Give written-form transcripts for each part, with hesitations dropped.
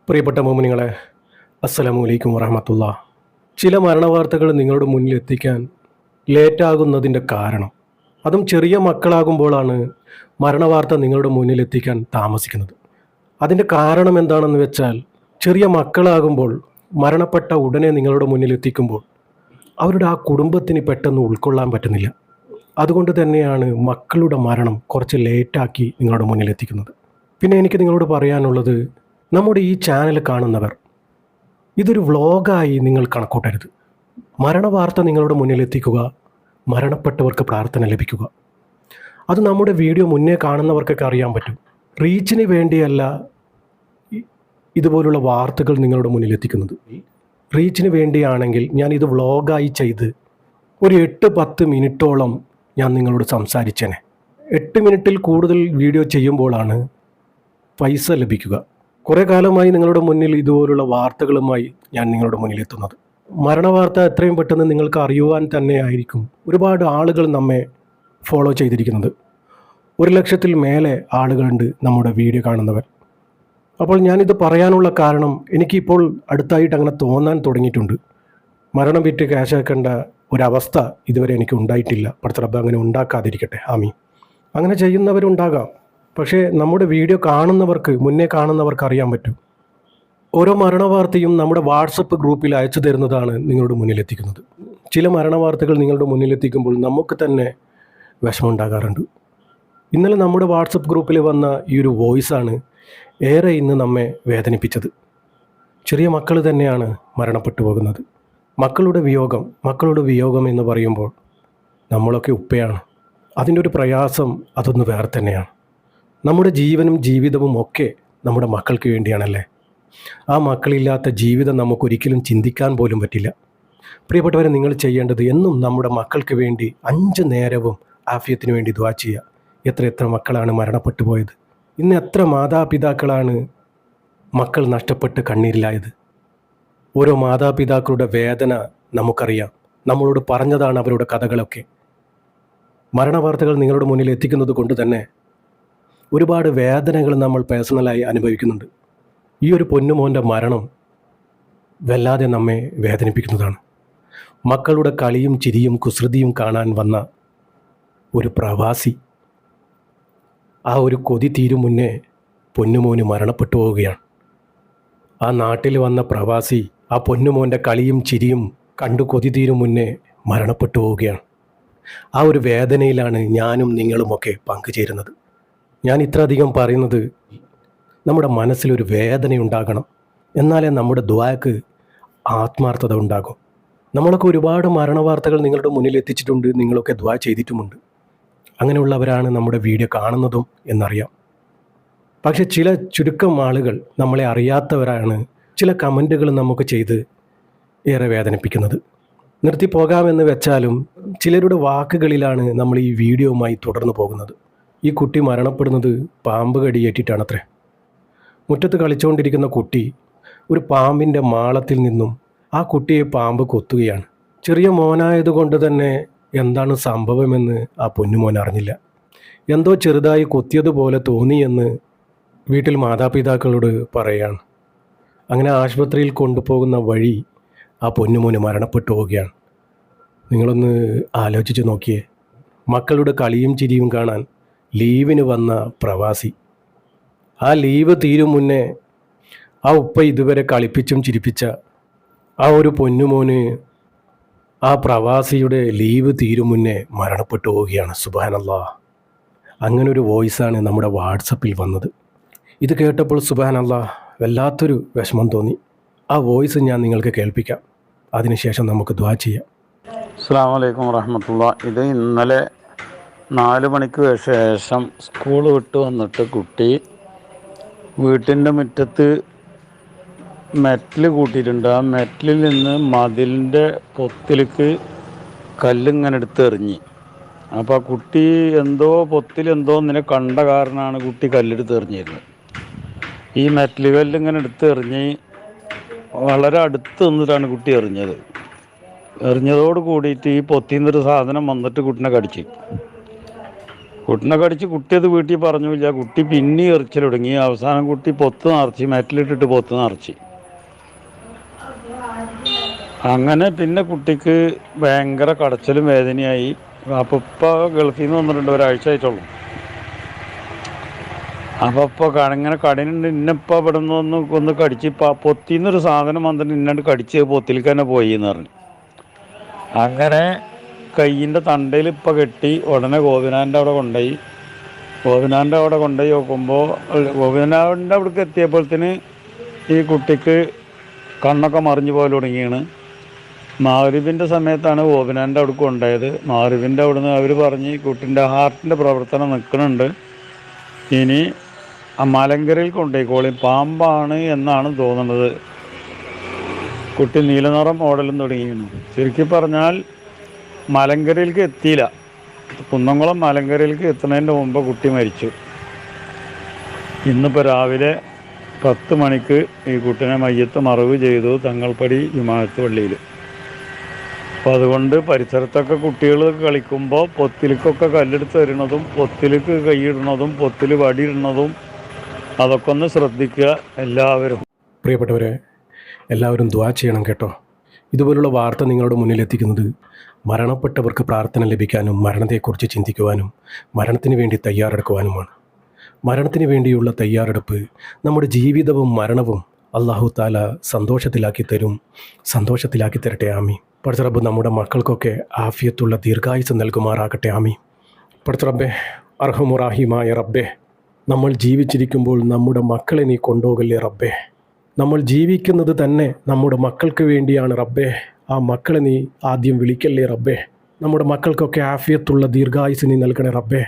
പ്രിയപ്പെട്ട മോമിനിങ്ങളെ, അസ്സലാമു അലൈക്കും വറഹമത്തുള്ള. ചില മരണവാർത്തകൾ നിങ്ങളുടെ മുന്നിൽ എത്തിക്കാൻ ലേറ്റാകുന്നതിൻ്റെ കാരണം, അതും ചെറിയ മക്കളാകുമ്പോഴാണ് മരണവാർത്ത നിങ്ങളുടെ മുന്നിൽ എത്തിക്കാൻ താമസിക്കുന്നത്. അതിൻ്റെ കാരണം എന്താണെന്ന് വെച്ചാൽ, ചെറിയ മക്കളാകുമ്പോൾ മരണപ്പെട്ട ഉടനെ നിങ്ങളുടെ മുന്നിൽ എത്തിക്കുമ്പോൾ അവരുടെ ആ കുടുംബത്തിന് പെട്ടെന്ന് ഉൾക്കൊള്ളാൻ പറ്റുന്നില്ല. അതുകൊണ്ട് തന്നെയാണ് മക്കളുടെ മരണം കുറച്ച് ലേറ്റാക്കി നിങ്ങളുടെ മുന്നിൽ എത്തിക്കുന്നത്. പിന്നെ എനിക്ക് നിങ്ങളോട് പറയാനുള്ളത്, നമ്മുടെ ഈ ചാനൽ കാണുന്നവർ ഇതൊരു വ്ളോഗായി നിങ്ങൾ കണക്കൂട്ടരുത്. മരണവാർത്ത നിങ്ങളുടെ മുന്നിൽ എത്തിക്കുക, മരണപ്പെട്ടവർക്ക് പ്രാർത്ഥന ലഭിക്കുക. അത് നമ്മുടെ വീഡിയോ മുന്നേ കാണുന്നവർക്കൊക്കെ അറിയാൻ പറ്റും. റീച്ചിന് വേണ്ടിയല്ല ഇതുപോലുള്ള വാർത്തകൾ നിങ്ങളുടെ മുന്നിൽ എത്തിക്കുന്നത്. റീച്ചിന് വേണ്ടിയാണെങ്കിൽ ഞാൻ ഇത് വ്ളോഗായി ചെയ്ത് ഒരു 8-10 മിനിറ്റോളം ഞാൻ നിങ്ങളോട് സംസാരിച്ചേനെ. 8 മിനിറ്റിൽ കൂടുതൽ വീഡിയോ ചെയ്യുമ്പോഴാണ് പൈസ ലഭിക്കുക. കുറേ കാലമായി നിങ്ങളുടെ മുന്നിൽ ഇതുപോലുള്ള വാർത്തകളുമായി ഞാൻ നിങ്ങളുടെ മുന്നിൽ എത്തുന്നത്. മരണവാർത്ത എത്രയും പെട്ടെന്ന് നിങ്ങൾക്ക് അറിയുവാൻ തന്നെയായിരിക്കും ഒരുപാട് ആളുകൾ നമ്മെ ഫോളോ ചെയ്തിരിക്കുന്നത്. 1,00,000-ൽ മേലെ ആളുകളുണ്ട് നമ്മുടെ വീഡിയോ കാണുന്നവർ. അപ്പോൾ ഞാനിത് പറയാനുള്ള കാരണം, എനിക്കിപ്പോൾ അടുത്തായിട്ട് അങ്ങനെ തോന്നാൻ തുടങ്ങിയിട്ടുണ്ട്. മരണം വിറ്റ് ക്യാഷാക്കേണ്ട ഒരവസ്ഥ ഇതുവരെ എനിക്ക് ഉണ്ടായിട്ടില്ല. പടച്ചറബ്ബ് അങ്ങനെ ഉണ്ടാക്കാതിരിക്കട്ടെ, ആമീൻ. അങ്ങനെ ചെയ്യുന്നവരുണ്ടാകാം. പക്ഷേ നമ്മുടെ വീഡിയോ കാണുന്നവർക്ക്, മുന്നേ കാണുന്നവർക്ക് അറിയാൻ പറ്റും. ഓരോ മരണവാർത്തയും നമ്മുടെ വാട്സപ്പ് ഗ്രൂപ്പിൽ അയച്ചു തരുന്നതാണ് നിങ്ങളുടെ മുന്നിലെത്തിക്കുന്നത്. ചില മരണവാർത്തകൾ നിങ്ങളുടെ മുന്നിലെത്തിക്കുമ്പോൾ നമുക്ക് തന്നെ വിഷമമുണ്ടാകാറുണ്ട്. ഇന്നലെ നമ്മുടെ വാട്സപ്പ് ഗ്രൂപ്പിൽ വന്ന ഈ ഒരു വോയിസാണ് ഏറെ ഇന്ന് നമ്മെ വേദനിപ്പിച്ചത്. ചെറിയ മക്കൾ തന്നെയാണ് മരണപ്പെട്ടു പോകുന്നത്. മക്കളുടെ വിയോഗം എന്ന് പറയുമ്പോൾ നമ്മളൊക്കെ ഉപ്പയാണ്. അതിൻ്റെ ഒരു പ്രയാസം അതൊന്ന് വേറെ തന്നെയാണ്. നമ്മുടെ ജീവനും ജീവിതവും ഒക്കെ നമ്മുടെ മക്കൾക്ക് വേണ്ടിയാണല്ലേ. ആ മക്കളില്ലാത്ത ജീവിതം നമുക്കൊരിക്കലും ചിന്തിക്കാൻ പോലും പറ്റില്ല. പ്രിയപ്പെട്ടവരെ, നിങ്ങൾ ചെയ്യേണ്ടത് എന്നും നമ്മുടെ മക്കൾക്ക് വേണ്ടി 5 നേരവും ആഫിയത്തിന് വേണ്ടി ദുആ ചെയ്യുക. എത്ര മക്കളാണ് മരണപ്പെട്ടു പോയത്. ഇന്ന് എത്ര മാതാപിതാക്കളാണ് മക്കൾ നഷ്ടപ്പെട്ട് കണ്ണീരിലായത്. ഓരോ മാതാപിതാക്കളുടെ വേദന നമുക്കറിയാം. നമ്മളോട് പറഞ്ഞതാണ് അവരുടെ കഥകളൊക്കെ. മരണവാർത്തകൾ നിങ്ങളുടെ മുന്നിൽ എത്തിക്കുന്നത് കൊണ്ട് തന്നെ ഒരുപാട് വേദനകൾ നമ്മൾ പേഴ്സണലായി അനുഭവിക്കുന്നുണ്ട്. ഈ ഒരു പൊന്നുമോൻ്റെ മരണം വല്ലാതെ നമ്മെ വേദനിപ്പിക്കുന്നതാണ്. മക്കളുടെ കളിയും ചിരിയും കുസൃതിയും കാണാൻ വന്ന ഒരു പ്രവാസി, ആ ഒരു കൊതി തീരും മുന്നേ പൊന്നുമോന് മരണപ്പെട്ടു പോവുകയാണ്. ആ നാട്ടിൽ വന്ന പ്രവാസി ആ പൊന്നുമോൻ്റെ കളിയും ചിരിയും കണ്ടു കൊതി തീരും മുന്നേ മരണപ്പെട്ടു പോവുകയാണ്. ആ ഒരു വേദനയിലാണ് ഞാനും നിങ്ങളുമൊക്കെ പങ്കുചേരുന്നത്. ഞാൻ ഇത്രയധികം പറയുന്നത്, നമ്മുടെ മനസ്സിലൊരു വേദനയുണ്ടാകണം. എന്നാലേ നമ്മുടെ ദുആക്ക് ആത്മാർത്ഥത ഉണ്ടാകും. നമ്മളൊക്കെ ഒരുപാട് മരണവാർത്തകൾ നിങ്ങളുടെ മുന്നിൽ എത്തിച്ചിട്ടുണ്ട്. നിങ്ങളൊക്കെ ദുആ ചെയ്തിട്ടുമുണ്ട്. അങ്ങനെയുള്ളവരാണ് നമ്മുടെ വീഡിയോ കാണുന്നതും എന്നറിയാം. പക്ഷെ ചില ചുരുക്കം ആളുകൾ, നമ്മളെ അറിയാത്തവരാണ് ചില കമൻറ്റുകൾ നമുക്ക് ചെയ്ത് ഏറെ വേദനിപ്പിക്കുന്നത്. നിർത്തിപ്പോകാമെന്ന് വെച്ചാലും ചിലരുടെ വാക്കുകളിലാണ് നമ്മൾ ഈ വീഡിയോയുമായി തുടർന്നു പോകുന്നത്. ഈ കുട്ടി മരണപ്പെടുന്നത് പാമ്പ് കടിയേറ്റിട്ടാണത്രേ. മുറ്റത്ത് കളിച്ചുകൊണ്ടിരിക്കുന്ന കുട്ടി ഒരു പാമ്പിൻ്റെ മാളത്തിൽ നിന്നും ആ കുട്ടിയെ പാമ്പ് കൊത്തുകയാണ്. ചെറിയ മോനായതുകൊണ്ട് തന്നെ എന്താണ് സംഭവമെന്ന് ആ പൊന്നുമോൻ അറിഞ്ഞില്ല. എന്തോ ചെറുതായി കൊത്തിയതുപോലെ തോന്നിയെന്ന് വീട്ടിൽ മാതാപിതാക്കളോട് പറയുകയാണ്. അങ്ങനെ ആശുപത്രിയിൽ കൊണ്ടുപോകുന്ന വഴി ആ പൊന്നുമോന് മരണപ്പെട്ടു പോവുകയാണ്. നിങ്ങളൊന്ന് ആലോചിച്ച് നോക്കിയേ. മക്കളുടെ കളിയും ചിരിയും കാണാൻ ലീവിന് വന്ന പ്രവാസി, ആ ലീവ് തീരും മുന്നേ ആ ഉപ്പ ഇതുവരെ കളിപ്പിച്ചും ചിരിപ്പിച്ച ആ ഒരു പൊന്നുമോന് ആ പ്രവാസിയുടെ ലീവ് തീരും മുന്നേ മരണപ്പെട്ടു പോവുകയാണ്. സുബ്ഹാനല്ലാഹ്. അങ്ങനൊരു വോയിസാണ് നമ്മുടെ വാട്സപ്പിൽ വന്നത്. ഇത് കേട്ടപ്പോൾ സുബ്ഹാനല്ലാഹ് വല്ലാത്തൊരു വിഷമം തോന്നി. ആ വോയിസ് ഞാൻ നിങ്ങൾക്ക് കേൾപ്പിക്കാം. അതിനുശേഷം നമുക്ക് ദുആ ചെയ്യാം. അസ്സലാമു അലൈക്കും വറഹ്മത്തുള്ളാഹി. ഇത് ഇന്നലെ 4 മണിക്ക് ശേഷം സ്കൂൾ വിട്ട് വന്നിട്ട് കുട്ടി വീട്ടിൻ്റെ മുറ്റത്ത് മെറ്റൽ കൂട്ടിയിട്ടുണ്ട്. ആ മെറ്റലിൽ നിന്ന് മതിലിൻ്റെ പൊത്തിലേക്ക് കല്ലിങ്ങനെ എടുത്ത് എറിഞ്ഞ്. അപ്പോൾ ആ കുട്ടി പൊത്തിലെന്തോ ഒന്നിനെ കണ്ട കാരണമാണ് കുട്ടി കല്ലെടുത്ത് എറിഞ്ഞിരുന്നത്. ഈ മെറ്റൽ കല്ലിങ്ങനെ എടുത്ത് എറിഞ്ഞ് വളരെ അടുത്ത് നിന്നിട്ടാണ് കുട്ടി എറിഞ്ഞതോട് കൂടിയിട്ട് ഈ പൊത്തിന്നൊരു സാധനം വന്നിട്ട് കുട്ടിനെ കടിച്ച്. കുട്ടിനെ കടിച്ച് കുട്ടി അത് വീട്ടിൽ പറഞ്ഞില്ല. കുട്ടി പിന്നെ എറിച്ചൽ തുടങ്ങി. അവസാനം കുട്ടി പൊത്ത് നിറച്ച്, മെറ്റലിട്ടിട്ട് പൊത്ത് നിറച്ച്. അങ്ങനെ പിന്നെ കുട്ടിക്ക് ഭയങ്കര കടച്ചിലും വേദനയായി. അപ്പോൾ ഇപ്പോൾ ഗൾഫിൽ നിന്ന് വന്നിട്ടുണ്ട്, ഒരാഴ്ച ആയിട്ടുള്ളൂ. അപ്പോൾ ഇപ്പോൾ അങ്ങനെ കടനുണ്ട്. ഇന്നിപ്പോൾ ഇവിടെ നിന്ന് ഒന്ന് കടിച്ച് പൊത്തിന്നൊരു സാധനം വന്നിട്ട് ഇന്നാണ്ട് കടിച്ച് പൊത്തിലേക്ക് തന്നെ പോയി എന്ന് പറഞ്ഞു. അങ്ങനെ കയ്യിൻ്റെ തണ്ടയിൽ ഇപ്പോൾ കെട്ടി ഉടനെ ഗോപിനാഥൻ്റെ അവിടെ കൊണ്ടുപോയി. ഗോപിനാഥൻ്റെ അവിടെ കൊണ്ടുപോയി നോക്കുമ്പോൾ ഗോപിനാഥൻ്റെ അവിടേക്ക് എത്തിയപ്പോഴത്തേന് ഈ കുട്ടിക്ക് കണ്ണൊക്കെ മറിഞ്ഞു പോലെ തുടങ്ങിയാണ്. മഗ്‌രിബിൻ്റെ സമയത്താണ് ഗോപിനാഥൻ്റെ അവിടേക്ക് കൊണ്ടുപോയത്. മഗ്‌രിബിൻ്റെ അവിടെ നിന്ന് അവർ പറഞ്ഞ് കുട്ടിൻ്റെ ഹാർട്ടിൻ്റെ പ്രവർത്തനം നിൽക്കുന്നുണ്ട്, ഇനി മലങ്കരയിൽ കൊണ്ടുപോയിക്കോളി, പാമ്പാണ് എന്നാണ് തോന്നുന്നത്. കുട്ടി നീലനിറം ഓടലും തുടങ്ങിയിരുന്നു. ശരിക്കും പറഞ്ഞാൽ മലങ്കരയിലേക്ക് എത്തിയില്ല. കുന്നംകുളം മലങ്കരയിലേക്ക് എത്തുന്നതിൻ്റെ മുമ്പ് കുട്ടി മരിച്ചു. ഇന്നിപ്പോൾ രാവിലെ 10 മണിക്ക് ഈ കുട്ടിനെ മയ്യത്ത് മറവ് ചെയ്തു തങ്ങൾപ്പടി ജുമാഅത്ത് പള്ളിയിൽ. അപ്പോൾ അതുകൊണ്ട് പരിസരത്തൊക്കെ കുട്ടികൾ കളിക്കുമ്പോൾ പൊത്തിലേക്കൊക്കെ കല്ലെടുത്ത് തരുന്നതും പൊത്തിലേക്ക് കൈയിടുന്നതും പൊത്തിൽ വടിയിടുന്നതും അതൊക്കെ ഒന്ന് ശ്രദ്ധിക്കുക എല്ലാവരും. പ്രിയപ്പെട്ടവരെ, എല്ലാവരും ദുആ ചെയ്യണം കേട്ടോ. ഇതുപോലുള്ള വാർത്ത നിങ്ങളുടെ മുന്നിലെത്തിക്കുന്നത് മരണപ്പെട്ടവർക്ക് പ്രാർത്ഥന ലഭിക്കാനും മരണത്തെക്കുറിച്ച് ചിന്തിക്കുവാനും മരണത്തിന് വേണ്ടി തയ്യാറെടുക്കുവാനുമാണ്. മരണത്തിന് വേണ്ടിയുള്ള തയ്യാറെടുപ്പ് നമ്മുടെ ജീവിതവും മരണവും അല്ലാഹു തആല സന്തോഷത്തിലാക്കി തരട്ടെ. ആമീൻ. പടച്ച റബ്ബ് നമ്മുടെ മക്കൾക്കൊക്കെ ആഫിയത്തുള്ള ദീർഘായുസ് നൽകുമാറാകട്ടെ. ആമീൻ. പടച്ച റബ്ബേ, അർഹമുറാഹിമായ റബ്ബേ, നമ്മൾ ജീവിച്ചിരിക്കുമ്പോൾ നമ്മുടെ മക്കളെ നീ കൊണ്ടുപോകല്ലേ റബ്ബേ. നമ്മൾ ജീവിക്കുന്നത് തന്നെ നമ്മുടെ മക്കൾക്ക് വേണ്ടിയാണ് റബ്ബേ. ആ മക്കളെ നീ ആദ്യം വിളിക്കല്ലേ റബ്ബേ. നമ്മുടെ മക്കൾക്കൊക്കെ ആഫിയത്തുള്ള ദീർഘായുസ് നീ നൽകണേ റബ്ബേ.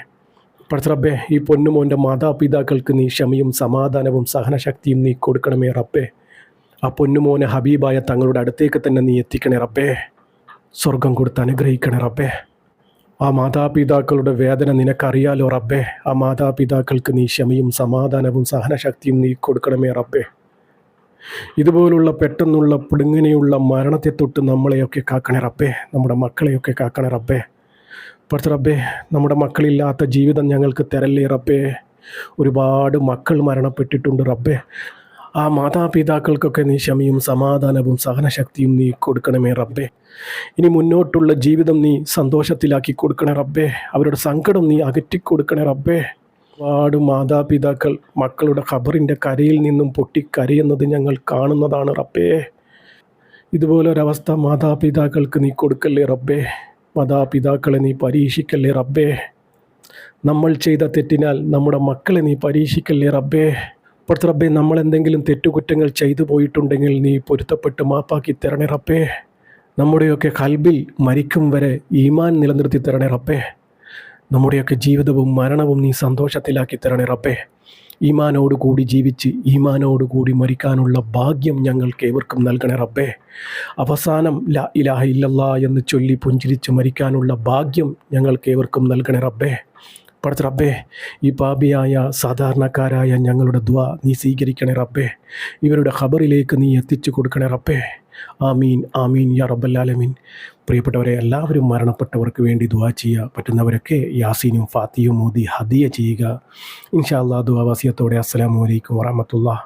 പടച്ച റബ്ബേ, ഈ പൊന്നുമോൻ്റെ മാതാപിതാക്കൾക്ക് നീ ക്ഷമയും സമാധാനവും സഹനശക്തിയും നീ കൊടുക്കണമേ റബ്ബേ. ആ പൊന്നുമോനെ ഹബീബായ തങ്ങളുടെ അടുത്തേക്ക് തന്നെ നീ എത്തിക്കണേ റബ്ബേ. സ്വർഗം കൊടുത്ത് അനുഗ്രഹിക്കണേ റബ്ബേ. ആ മാതാപിതാക്കളുടെ വേദന നിനക്കറിയാലോ റബ്ബേ. ആ മാതാപിതാക്കൾക്ക് നീ ക്ഷമയും സമാധാനവും സഹനശക്തിയും നീ കൊടുക്കണമേ റബ്ബേ. ഇതുപോലുള്ള പെട്ടെന്നുള്ള പിടുങ്ങനെയുള്ള മരണത്തെ തൊട്ട് നമ്മളെയൊക്കെ കാക്കണേ റബ്ബേ. നമ്മുടെ മക്കളെയൊക്കെ കാക്കണേ റബ്ബേ. പടച്ച റബ്ബേ, നമ്മുടെ മക്കളില്ലാത്ത ജീവിതം ഞങ്ങൾക്ക് തരല്ലേ റബ്ബേ. ഒരുപാട് മക്കൾ മരണപ്പെട്ടിട്ടുണ്ട് റബ്ബേ. ആ മാതാപിതാക്കൾക്കൊക്കെ നീ ക്ഷമയും സമാധാനവും സഹനശക്തിയും നീ കൊടുക്കണമേ റബ്ബേ. ഇനി മുന്നോട്ടുള്ള ജീവിതം നീ സന്തോഷത്തിലാക്കി കൊടുക്കണേ റബ്ബേ. അവരുടെ സങ്കടം നീ അകറ്റിക്കൊടുക്കണേ റബ്ബേ. ഒരുപാട് മാതാപിതാക്കൾ മക്കളുടെ ഖബറിൻ്റെ കരയിൽ നിന്നും പൊട്ടിക്കരയുന്നത് ഞങ്ങൾ കാണുന്നതാണ് റബ്ബേ. ഇതുപോലൊരവസ്ഥ മാതാപിതാക്കൾക്ക് നീ കൊടുക്കല്ലേ റബ്ബേ. മാതാപിതാക്കളെ നീ പരീക്ഷിക്കല്ലേ റബ്ബേ. നമ്മൾ ചെയ്ത തെറ്റിനാൽ നമ്മുടെ മക്കളെ നീ പരീക്ഷിക്കല്ലേ റബ്ബേ. പടച്ച റബ്ബേ, നമ്മൾ എന്തെങ്കിലും തെറ്റുകുറ്റങ്ങൾ ചെയ്തു പോയിട്ടുണ്ടെങ്കിൽ നീ പൊരുത്തപ്പെട്ട് മാപ്പാക്കി തരണേ റബ്ബേ. നമ്മുടെയൊക്കെ ഖൽബിൽ മരിക്കും വരെ ഈമാൻ നിലനിർത്തി തരണേ റബ്ബേ. നമ്മുടെയൊക്കെ ജീവിതവും മരണവും നീ സന്തോഷത്തിലാക്കി തരണേ റബ്ബേ. ഈമാനോടുകൂടി ജീവിച്ച് ഈമാനോടുകൂടി മരിക്കാനുള്ള ഭാഗ്യം ഞങ്ങൾക്ക് ഏവർക്കും നൽകണേ റബ്ബേ. അവസാനം ലാ ഇലാഹ ഇല്ലല്ലാ എന്ന് ചൊല്ലി പുഞ്ചിരിച്ച് മരിക്കാനുള്ള ഭാഗ്യം ഞങ്ങൾക്ക് ഏവർക്കും നൽകണേ റബ്ബേ. പടച്ച റബ്ബേ, ഈ പാപിയായ സാധാരണക്കാരായ ഞങ്ങളുടെ ദുആ നീ സ്വീകരിക്കണേ റബ്ബേ. ഇവരുടെ ഖബറിലേക്ക് നീ എത്തിച്ചു കൊടുക്കണേ റബ്ബേ. ആമീൻ ആമീൻ യാ റബ്ബൽ ആലമീൻ. പ്രിയപ്പെട്ടവരെ, എല്ലാവരും മരണപ്പെട്ടവർക്ക് വേണ്ടി ദുആ ചെയ്യുക. പറ്റുന്നവരൊക്കെ യാസീനും ഫാത്തിയും ഓതി ഹദിയ ചെയ്യുക. ഇൻഷാ അല്ലാഹ്. ദുആ വസിയത്തോടെ അസ്സലാമു അലൈക്കും വറഹ്മത്തുള്ളാഹി.